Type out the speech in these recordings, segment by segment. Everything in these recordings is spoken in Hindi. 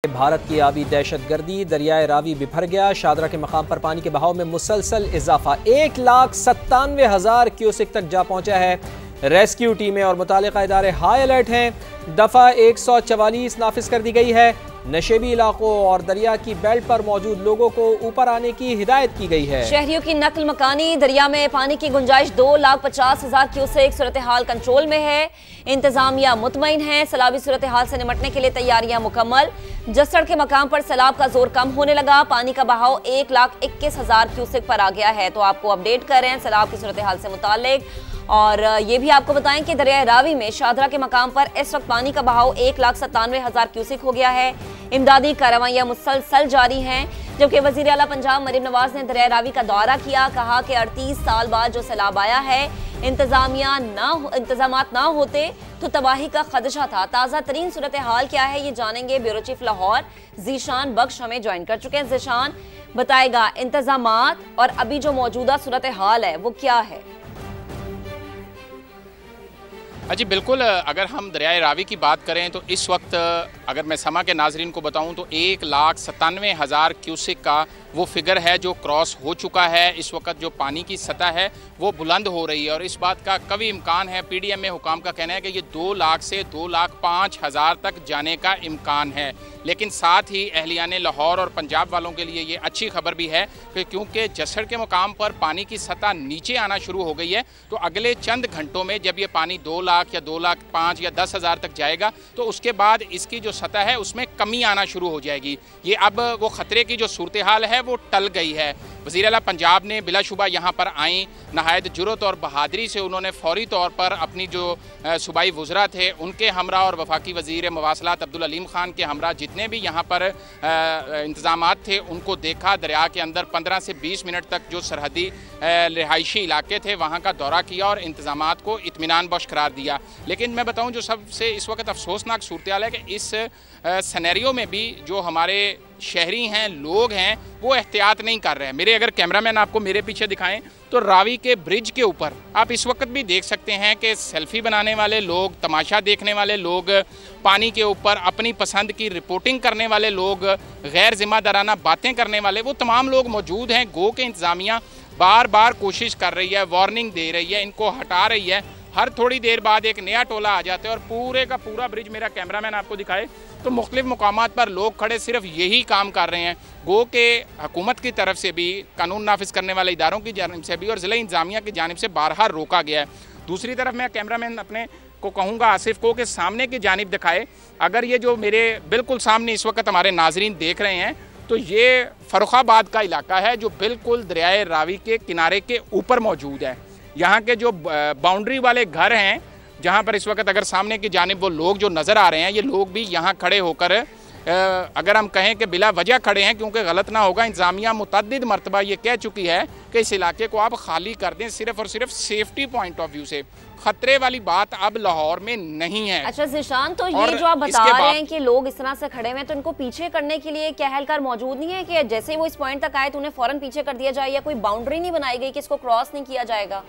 भारत की आबी दहशतगर्दी, दरियाए रावी बिफर गया। शादरा के मकाम पर पानी के बहाव में मुसलसल इजाफा, 1,97,000 क्यूसिक तक जा पहुंचा है। रेस्क्यू टीमें और मुतालिका इदारे हाई अलर्ट हैं। दफ़ा 144 नाफिज कर दी गई है। नशेबी इलाकों और दरिया की बेल्ट पर मौजूद लोगों को ऊपर आने की हिदायत की गई है। शहरियों की नकल मकानी, दरिया में पानी की गुंजाइश 2,50,000 क्यूसेक। सूरत हाल कंट्रोल में है। इंतजामिया मुतमईन है। सैलाबी सूरत हाल से निपटने के लिए तैयारियां मुकम्मल। जसड़ के मकाम पर सैलाब का जोर कम होने लगा। पानी का बहाव 1,21,000 क्यूसेक पर आ गया है। तो आपको अपडेट कर रहे हैं सैलाब की सूरत हाल से मुतालिक। और ये भी आपको बताएं कि दरिया रावी में शादरा के मकाम पर इस वक्त पानी का बहाव 1,97,000 क्यूसेक हो गया है। इमदादी कार्रवाइयां मुसलसल जारी हैं। जबकि वजीर आला पंजाब मरीम नवाज ने दरिया रावी का दौरा किया, कहा कि 38 साल बाद जो सैलाब आया है, इंतजामात ना होते तो तबाही का खदशा था। ताज़ा तरीन सूरत हाल क्या है ये जानेंगे। ब्यूरो चीफ लाहौर जीशान बख्श हमें ज्वाइन कर चुके हैं। जीशान बताएगा इंतजामात और अभी जो मौजूदा सूरत हाल है वो क्या है। जी बिल्कुल, अगर हम दरियाए रावी की बात करें तो इस वक्त अगर मैं समा के नाजरीन को बताऊं तो 1,97,000 क्यूसिक का वो फिगर है जो क्रॉस हो चुका है। इस वक्त जो पानी की सतह है वो बुलंद हो रही है और इस बात का कभी इम्कान है, PDMA हुकाम का कहना है कि ये 2 लाख से 2,05,000 तक जाने का इम्कान है। लेकिन साथ ही अहलियाने लाहौर और पंजाब वालों के लिए ये अच्छी खबर भी है कि क्योंकि जसड़ के मुकाम पर पानी की सतह नीचे आना शुरू हो गई है, तो अगले चंद घंटों में जब ये पानी 2 लाख या 2,05,000 या 10,000 तक जाएगा तो उसके बाद इसकी जो सतह है उसमें कमी आना शुरू हो जाएगी। ये अब वो ख़तरे की जो सूरत हाल है वो टल गई है। वज़ीर आला पंजाब ने बिलाशुबा यहाँ पर आई, नहायत जुर्रत और बहादरी से उन्होंने फौरी तौर पर अपनी जो सूबाई वज़रा थे उनके हमरा और वफाकी वज़ीर मवासलात अब्दुल अलीम ख़ान के हमरा जितने भी यहाँ पर इंतज़ामात थे उनको देखा। दरिया के अंदर 15 से 20 मिनट तक जो सरहदी रिहायशी इलाके थे वहाँ का दौरा किया और इंतज़ामात को इत्मीनान बख्श करार दिया। लेकिन मैं बताऊँ जो सबसे इस वक्त अफसोसनाक सूरत हाल है कि इस सिनेरियो में भी जो हमारे शहरी हैं, लोग हैं, वो एहतियात नहीं कर रहे हैं। मेरे अगर कैमरामैन आपको मेरे पीछे दिखाएं तो रावी के ब्रिज के ऊपर आप इस वक्त भी देख सकते हैं कि सेल्फी बनाने वाले लोग, तमाशा देखने वाले लोग, पानी के ऊपर अपनी पसंद की रिपोर्टिंग करने वाले लोग, गैर जिम्मेदाराना बातें करने वाले, वो तमाम लोग मौजूद हैं। गो के इंतज़ामिया बार बार कोशिश कर रही है, वार्निंग दे रही है, इनको हटा रही है। हर थोड़ी देर बाद एक नया टोला आ जाता है और पूरे का पूरा ब्रिज, मेरा कैमरामैन आपको दिखाए तो मुख्तलिफ मुकामात पर लोग खड़े सिर्फ यही काम कर रहे हैं। गो के हुकूमत की तरफ से भी, कानून नाफिज करने वाले इदारों की जानिब से भी और ज़िला इंतज़ामिया की जानिब से बारहा रोका गया है। दूसरी तरफ मैं कैमरामैन अपने को कहूँगा आसिफ को कि सामने की जानिब दिखाए। अगर ये जो मेरे बिल्कुल सामने इस वक्त हमारे नाजरीन देख रहे हैं तो ये फर्रुखाबाद का इलाका है जो बिल्कुल दरियाए रावी के किनारे के ऊपर मौजूद है। यहाँ के जो बाउंड्री वाले घर हैं जहाँ पर इस वक्त अगर सामने की जानिब वो लोग जो नज़र आ रहे हैं, ये लोग भी यहाँ खड़े होकर अगर हम कहें कि बिला वजह खड़े हैं, क्योंकि गलत ना होगा, इंतज़ामिया मुतअद्दिद मरतबा ये कह चुकी है कि इस इलाके को आप खाली कर दें, सिर्फ और सिर्फ सेफ्टी पॉइंट ऑफ व्यू से। खतरे वाली बात अब लाहौर में नहीं है। अच्छा जीशान, तो ये जो आप बता रहे हैं कि लोग इस तरह से खड़े हुए हैं, तो इनको पीछे करने के लिए क्या एहलकार मौजूद नहीं है कि जैसे वो इस पॉइंट तक आए तो उन्हें फौरन पीछे कर दिया जाए, या कोई बाउंड्री नहीं बनाई गई कि इसको क्रॉस नहीं किया जाएगा?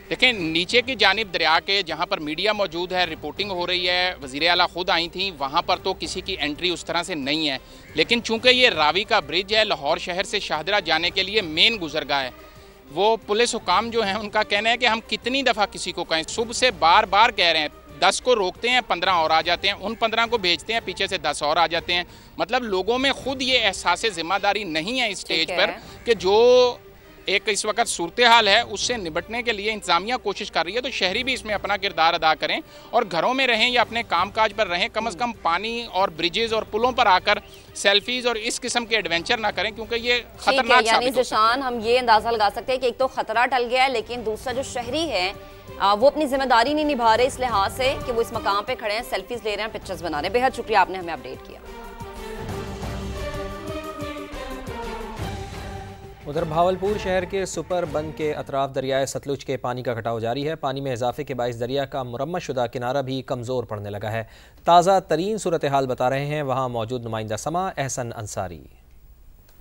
देखें, नीचे की जानिब दरिया के जहाँ पर मीडिया मौजूद है, रिपोर्टिंग हो रही है, वज़ीर आला खुद आई थी, वहाँ पर तो किसी की एंट्री उस तरह से नहीं है। लेकिन चूंकि ये रावी का ब्रिज है, लाहौर शहर से शाहदरा जाने के लिए मेन गुजरगाह है, वो पुलिस हुकाम जो हैं उनका कहना है कि हम कितनी दफ़ा किसी को कहें, सुबह से बार बार कह रहे हैं, 10 को रोकते हैं 15 और आ जाते हैं, उन 15 को भेजते हैं, पीछे से 10 और आ जाते हैं। मतलब लोगों में खुद ये एहसास ज़िम्मेदारी नहीं है इस स्टेज पर कि जो एक इस वक्त सूरत हाल है उससे निपटने के लिए इंतज़ामिया कोशिश कर रही है। तो शहरी भी इसमें अपना किरदार अदा करें और घरों में रहें या अपने कामकाज पर रहें, कम से कम पानी और ब्रिजेस और पुलों पर आकर सेल्फीज और इस किस्म के एडवेंचर ना करें, क्योंकि ये खतरनाक साबित हो सकता है। हम ये अंदाजा लगा सकते हैं कि एक तो खतरा टल गया है, लेकिन दूसरा जो शहरी है वो अपनी जिम्मेदारी नहीं निभा रहे इस लिहाज से कि वो इस मकाम पे खड़े हैं, सेल्फीज ले रहे हैं, पिक्चर्स बना रहे हैं। बेहद शुक्रिया, आपने हमें अपडेट किया। उधर भावलपुर शहर के सुपर बंद के अतराफ दरियाए सतलुज के पानी का घटाव जारी है। पानी में इजाफे के बाइस दरिया का मुरम्मत शुदा किनारा भी कमज़ोर पड़ने लगा है। ताज़ा तरीन सूरत हाल बता रहे हैं वहाँ मौजूद नुमाइंदा समा एहसन अंसारी।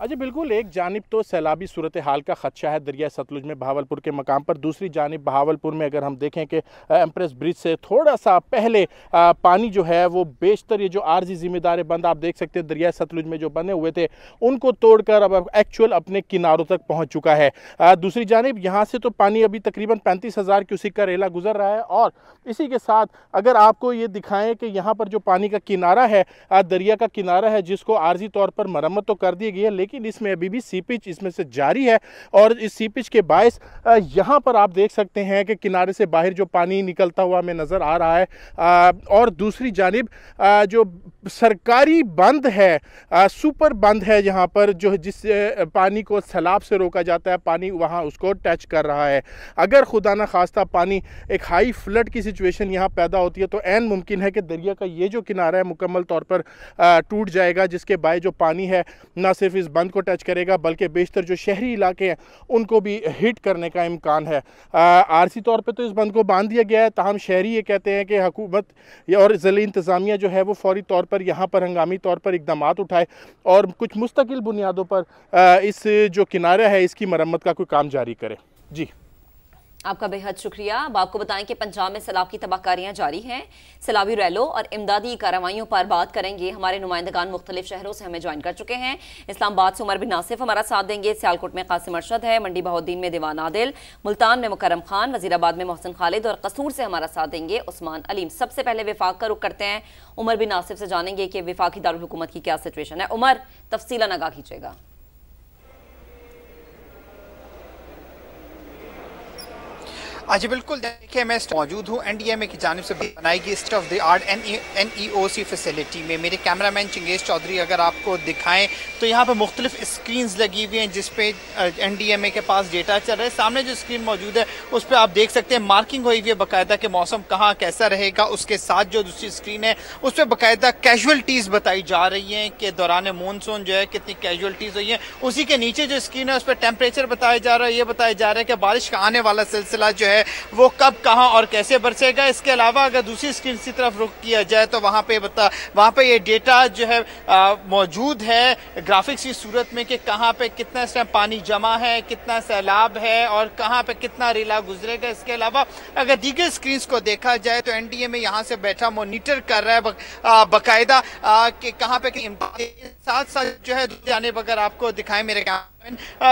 अच्छा बिल्कुल, एक जानिब तो सैलाबी सूरत हाल का खदशा है दरिया सतलुज में बहावलपुर के मकाम पर, दूसरी जानिब बहावलपुर में अगर हम देखें कि एम्प्रेस ब्रिज से थोड़ा सा पहले पानी जो है वो बेशतर ये जो आर्जी ज़िम्मेदार बंद आप देख सकते हैं दरिया सतलुज में जो बने हुए थे उनको तोड़कर अब एक्चुअल अपने किनारों तक पहुँच चुका है। दूसरी जानिब यहाँ से तो पानी अभी तकरीबन 35,000 क्यूसिक का रेला गुजर रहा है, और इसी के साथ अगर आपको ये दिखाएं कि यहाँ पर जो पानी का किनारा है, दरिया का किनारा है, जिसको आर्जी तौर पर मरम्मत तो कर दी गई है, लेकिन इसमें अभी भी सीपिच इसमें से जारी है, और इस सीपिच के बायस यहाँ पर आप देख सकते हैं कि किनारे से बाहर जो पानी निकलता हुआ हमें नज़र आ रहा है। और दूसरी जानिब जो सरकारी बंद है, सुपर बंद है, यहाँ पर जो जिस पानी को सैलाब से रोका जाता है, पानी वहाँ उसको टच कर रहा है। अगर खुदा न खास्ता पानी एक हाई फ्लड की सिचुएशन यहाँ पैदा होती है तो ऐन मुमकिन है कि दरिया का ये जो किनारा है मुकम्मल तौर पर टूट जाएगा, जिसके बाय जो पानी है ना सिर्फ इस बंद को टच करेगा बल्कि बेशतर जो शहरी इलाके हैं उनको भी हिट करने का इम्कान है। आरसी तौर पे तो इस बंद को बांध दिया गया है, ताहम शहरी ये कहते हैं कि हुकूमत और ज़िला इंतज़ामिया जो है वो फौरी तौर पर यहाँ पर हंगामी तौर पर इक़दामात उठाए और कुछ मुस्तकिल बुनियादों पर इस जो किनारा है इसकी मरम्मत का कोई काम जारी करे। जी आपका बेहद शुक्रिया। अब आपको बताएं कि पंजाब में सैलाब की तबाहकारियां जारी हैं। सैलाबी रैलों और इमदादी कार्रवाइयों पर बात करेंगे। हमारे नुमाइंदगान मुख्तलिफ शहरों से हमें ज्वाइन कर चुके हैं। इस्लामाबाद से उमर बिन नासिफ हमारा साथ देंगे, सियालकोट में कासिम अरशद है, मंडी बहाउद्दीन में दीवान आदिल, मुल्तान में मुकरम खान, वजीराबाद में मोहसिन खालिद और कसूर से हमारा साथ देंगे उस्मान अलीम। सबसे पहले विफाक का रुख करते हैं, उमर बिन नासिफ से जानेंगे कि विफाकी दारुल हुकूमत की क्या सिचुएशन है। उमर, तफसीलन आगाह कीजिएगा। जी बिल्कुल, देखिए मैं मौजूद हूँ एनडीएमए की जानिब से बनाई गई state of the art NEOC facility में। मेरे कैमरामैन चिंगेज चौधरी अगर आपको दिखाएं तो यहाँ पर मुख्तलिफ स्क्रीन्स लगी हुई हैं जिसपे एनडीएमए के पास डेटा चल रहा है। सामने जो स्क्रीन मौजूद है उस पर आप देख सकते हैं मार्किंग हुई हुई है बाकायदा कि मौसम कहाँ कैसा रहेगा। उसके साथ जो दूसरी स्क्रीन है उस पर बाकायदा कैजुअल्टीज़ बताई जा रही हैं कि दौरान मानसून जो है कितनी कैजुअल्टीज़ हुई हैं। उसी के नीचे जो स्क्रीन है उस पर टेम्परेचर बताया जा रहा है, ये बताया जा रहा है कि बारिश का आने वाला सिलसिला जो है वो कब कहां और कैसे बरसेगा। इसके अलावा अगर दूसरी स्क्रीन की तरफ रुख किया जाए तो वहां पे ये डेटा जो है मौजूद है ग्राफिक्स की सूरत में कि कहां पे कितना इस टाइम पानी जमा है, कितना सैलाब है और कहां पे कितना रेला गुजरेगा। इसके अलावा अगर दीगर स्क्रीन को देखा जाए तो एनडीएमए यहां से बैठा मॉनिटर कर रहा है बाकायदा कि कहां पे साथ साथ जो है जानिब अगर आपको दिखाएं मेरे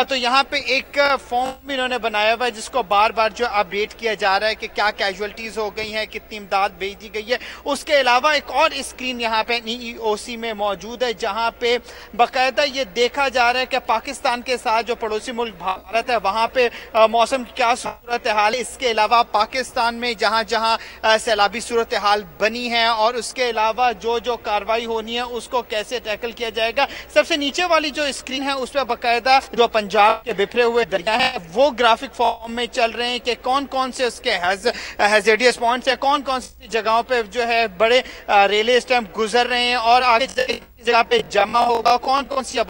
तो यहाँ पे एक फॉर्म भी इन्होंने बनाया हुआ है जिसको बार बार जो अपडेट किया जा रहा है कि क्या कैजुअल्टीज हो गई हैं, कितनी इमदाद भेज दी गई है। उसके अलावा एक और स्क्रीन यहाँ पे NEOC में मौजूद है जहाँ पे बाकायदा ये देखा जा रहा है कि पाकिस्तान के साथ जो पड़ोसी मुल्क भारत है वहाँ पे मौसम की क्या सूरत हाल है। इसके अलावा पाकिस्तान में जहाँ जहाँ सैलाबी सूरत हाल बनी है और उसके अलावा जो जो कार्रवाई होनी है उसको कैसे टैकल किया जाएगा। सबसे नीचे वाली जो स्क्रीन है उस पर बाकायदा जो पंजाब के बिखरे हुए दरिया है वो ग्राफिक फॉर्म में चल रहे हैं कि कौन कौन से उसके हैज़ार्डियस पॉइंट्स है, कौन कौन सी जगहों पे जो है बड़े रेले इस टाइम गुजर रहे हैं और आगे जगह पे जमा होगा, कौन कौन सी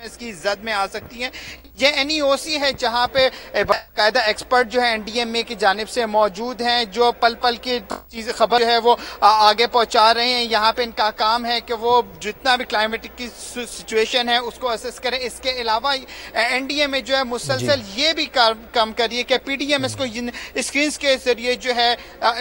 इसकी जद में आ सकती हैं। ये NEOC है जहाँ पे बाकायदा एक्सपर्ट जो है एनडीएमए की जानिब से मौजूद हैं जो पल पल की चीज़ खबर जो है वो आगे पहुँचा रहे हैं। यहाँ पे इनका काम है कि वो जितना भी क्लाइमेटिक की सिचुएशन है उसको असेस करें। इसके अलावा एनडीएमए जो है मुसलसल ये भी काम करिए कि PDMS को इन स्क्रीन के जरिए जो है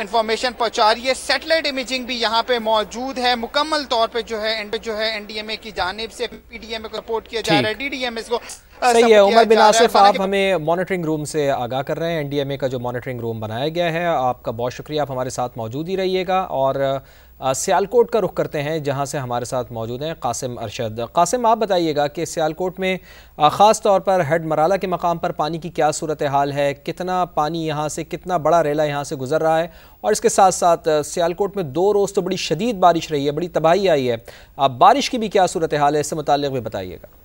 इंफॉर्मेशन पहुँचा रही है। सैटेलाइट इमेजिंग भी यहाँ पे मौजूद है मुकम्मल तौर पर जो है एनडीएमए की जानिब से PDMA को सपोर्ट किया जा रहा है, DDMS को सही है। उमर बिन नासिफ, आप हमें मॉनिटरिंग रूम से आगाह कर रहे हैं, एनडीएमए का जो मॉनिटरिंग रूम बनाया गया है। आपका बहुत शुक्रिया, आप हमारे साथ मौजूद ही रहिएगा। और सियालकोट का रुख करते हैं जहां से हमारे साथ मौजूद हैं कासिम अरशद। कासिम, आप बताइएगा कि सियालकोट में ख़ास तौर पर हेड मराला के मकाम पर पानी की क्या सूरत हाल है, कितना पानी यहाँ से, कितना बड़ा रेला यहाँ से गुजर रहा है, और इसके साथ साथ सियालकोट में 2 रोज़ तो बड़ी शदीद बारिश रही है, बड़ी तबाही आई है, बारिश की भी क्या सूरत हाल है, इससे मुताल्लिक़ भी बताइएगा।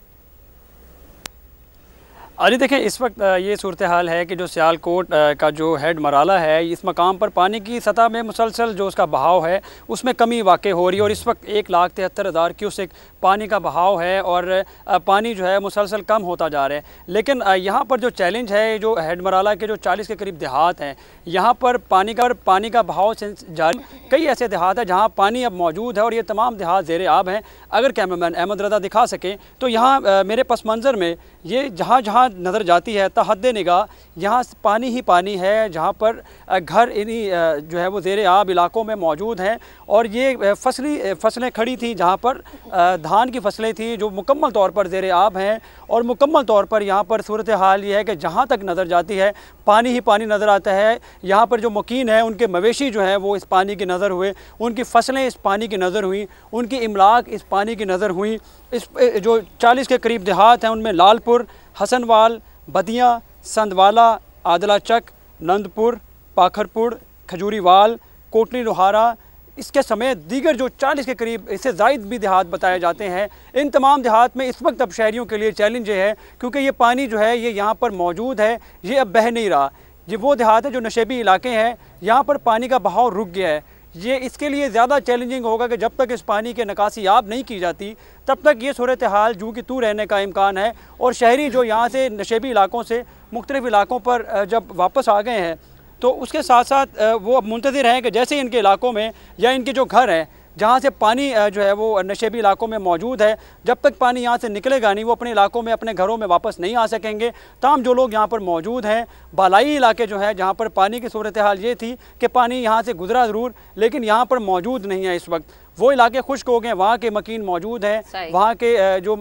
अरे देखें, इस वक्त ये सूरत हाल है कि जो सियालकोट का जो हेड मराला है, इस मकाम पर पानी की सतह में मुसलसल जो उसका बहाव है उसमें कमी वाक़ हो रही है और इस वक्त 1,73,000 क्यूसेक पानी का बहाव है और पानी जो है मुसलसल कम होता जा रहा है। लेकिन यहाँ पर जो चैलेंज है, जो हेड मराला के जो 40 के करीब देहात हैं, यहाँ पर पानी का बहाव जारी, कई ऐसे देहात हैं जहाँ पानी अब मौजूद है और ये तमाम देहात ज़ेर आब हैं। अगर कैमरामैन अहमद रज़ा दिखा सकें तो यहाँ मेरे पस मंज़र में ये जहाँ जहाँ नज़र जाती है तहद्दे निगाह यहाँ पानी ही पानी है, जहाँ पर घर इन्हीं जो है वो ज़ेर आब इलाकों में मौजूद हैं और ये फसलें खड़ी थी जहाँ पर धान की फसलें थी जो मुकम्मल तौर पर ज़ेर आब हैं और मुकम्मल तौर पर यहाँ पर सूरत हाल ये है कि जहाँ तक नज़र जाती है पानी ही पानी नज़र आता है। यहाँ पर जो मुकीन हैं उनके मवेशी जो हैं वो इस पानी की नज़र हुए, उनकी फसलें इस पानी की नज़र हुई, उनकी इमलाक इस पानी की नज़र हुई। इस जो 40 के करीब देहात हैं उनमें लालपुर, हसनवाल, बदियाँ, संदवाला, आदला चक, नंदपुर, पाखरपुर, खजूरीवाल, कोटली लोहारा, इसके समेत दीगर जो 40 के करीब इससे ज़ायद भी देहात बताए जाते हैं। इन तमाम देहात में इस वक्त अब शहरियों के लिए चैलेंज ये है क्योंकि ये पानी जो है ये यहाँ पर मौजूद है, ये अब बह नहीं रहा। ये वो देहात है जो नशेबी इलाके हैं, यहाँ पर पानी का बहाव रुक गया है। ये इसके लिए ज़्यादा चैलेंजिंग होगा कि जब तक इस पानी के निकासी आब नहीं की जाती तब तक ये सूरत हाल जू की तू रहने का इम्कान है। और शहरी जो यहाँ से नशेबी इलाकों से मुख्तलिफ इलाकों पर जब वापस आ गए हैं तो उसके साथ साथ वो अब मुंतज़िर हैं कि जैसे इनके इलाकों में या इनके जो घर हैं जहाँ से पानी जो है वो नशेबी इलाकों में मौजूद है, जब तक पानी यहाँ से निकलेगा नहीं वो अपने इलाकों में अपने घरों में वापस नहीं आ सकेंगे। ताम जो लोग यहाँ पर मौजूद हैं, बालाई इलाके जो है जहाँ पर पानी की सूरत हाल ये थी कि पानी यहाँ से गुजरा ज़रूर लेकिन यहाँ पर मौजूद नहीं है इस वक्त, वो इलाके खुश्क हो गए, वहाँ के मकीन मौजूद हैं। वहाँ के जो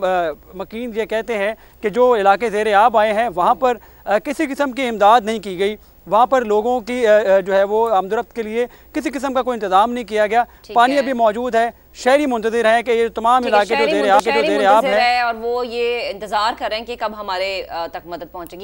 मकीन ये कहते हैं कि जो इलाके ज़ेर आब आए हैं वहाँ पर किसी किस्म की इमदाद नहीं की गई, वहाँ पर लोगों की जो है वो आमदरफ्त के लिए किसी किस्म का कोई इंतजाम नहीं किया गया। पानी अभी मौजूद है, शहरी मुंतज़िर हैं कि ये तमाम इलाके जो ज़ेर आब है और वो ये इंतज़ार कर रहे हैं कि कब हमारे तक मदद पहुँचेगी।